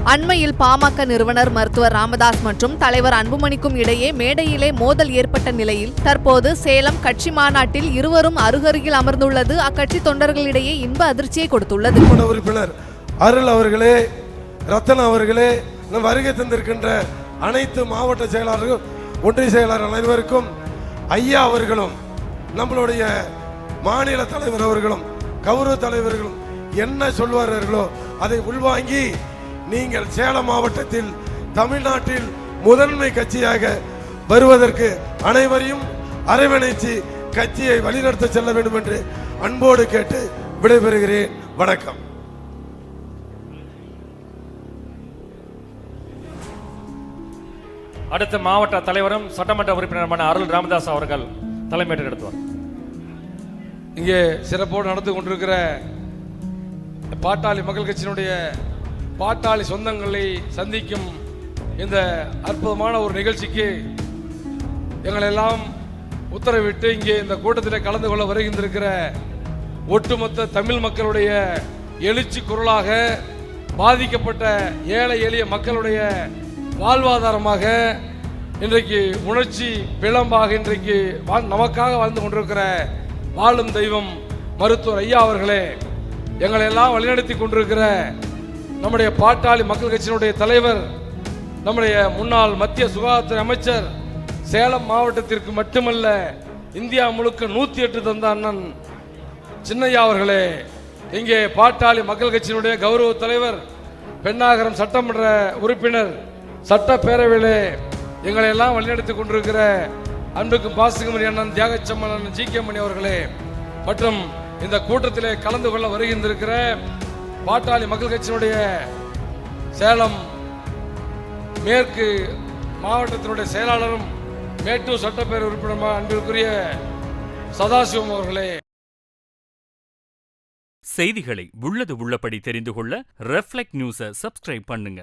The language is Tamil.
அண்மையில் பாமக நிறுவனர் மருத்துவர் ராமதாஸ் மற்றும் தலைவர் அன்புமணிக்கும் இடையே மேடையிலே மோதல் ஏற்பட்ட நிலையில் தற்போது சேலம் கட்சி மாநாட்டில் இருவரும் அருகருகில் அமர்ந்துள்ளது அக்கட்சி தொண்டர்களிடையே இன்ப அதிர்ச்சியை கொடுத்துள்ளது. உறுப்பினர் அருள் அவர்களே, ரத்தன் அவர்களே, வருகை தந்திருக்கின்ற அனைத்து மாவட்ட செயலாளர்கள், ஒன்றிய செயலாளர் அனைவருக்கும், ஐயா அவர்களும் நம்மளுடைய மாநில தலைவர் அவர்களும் கௌரவ தலைவர்களும் என்ன சொல்வார்களோ அதை உள்வாங்கி நீங்கள் சேலம் மாவட்டத்தில் தமிழ்நாட்டில் முதன்மை கட்சியாக வருவதற்கு அனைவரையும் அரவணைத்து கட்சியை வழிநடத்த செல்ல வேண்டும் என்று அன்போடு கேட்டு விடைபெறுகிறேன். வணக்கம். அடுத்த மாவட்ட தலைவரும் சட்டமன்ற உறுப்பினருமான அருள் ராமதாஸ் அவர்கள் தலைமையேற்று நடத்துவார். இங்கே சிறப்போடு நடந்து கொண்டிருக்கிற பாட்டாளி மக்கள் கட்சியினுடைய பாட்டாளி சொந்தங்களை சந்திக்கும் இந்த அற்புதமான ஒரு நிகழ்ச்சிக்கு எங்களெல்லாம் உத்தரவிட்டு இங்கே இந்த கூட்டத்தில் கலந்து கொள்ள வருகின்றிருக்கிற ஒட்டுமொத்த தமிழ் மக்களுடைய எழுச்சி குரலாக பாதிக்கப்பட்ட ஏழை எளிய மக்களுடைய வாழ்வாதாரமாக இன்றைக்கு உணர்ச்சி பிளம்பாக இன்றைக்கு நமக்காக வாழ்ந்து கொண்டிருக்கிற வாழும் தெய்வம் மருத்துவர் ஐயா அவர்களே, எங்களை எல்லாம் வழிநடத்தி கொண்டிருக்கிற நம்முடைய பாட்டாளி மக்கள் கட்சியினுடைய தலைவர், நம்முடைய முன்னாள் மத்திய சுகாதாரத்துறை அமைச்சர், சேலம் மாவட்டத்திற்கு மட்டுமல்ல இந்தியா முழுக்க 108 தந்த அண்ணன் சின்னையா அவர்களே, இங்கே பாட்டாளி மக்கள் கட்சியினுடைய கௌரவ தலைவர், பெண்ணாகரம் சட்டமன்ற உறுப்பினர், சட்டப்பேரவையிலே எங்களை எல்லாம் வழிநடத்தி கொண்டிருக்கிற அன்புக்கும் பாசகமணி அண்ணன் தியாகச்சம்மன் அண்ணன் ஜி.கே. மணி அவர்களே, மற்றும் இந்த கூட்டத்திலே கலந்து கொள்ள வருகின்றிருக்கிற பாட்டாளி மக்கள் கட்சியினுடைய சேலம் மேற்கு மாவட்டத்தினுடைய செயலாளரும் மேட்டூர் சட்டப்பேரவை உறுப்பினருமான அன்பிற்குரிய சதாசிவம் அவர்களே. செய்திகளை உள்ளது உள்ளபடி தெரிந்து கொள்ள ரெஃப்ளெக்ட் நியூஸை சப்ஸ்கிரைப் பண்ணுங்க.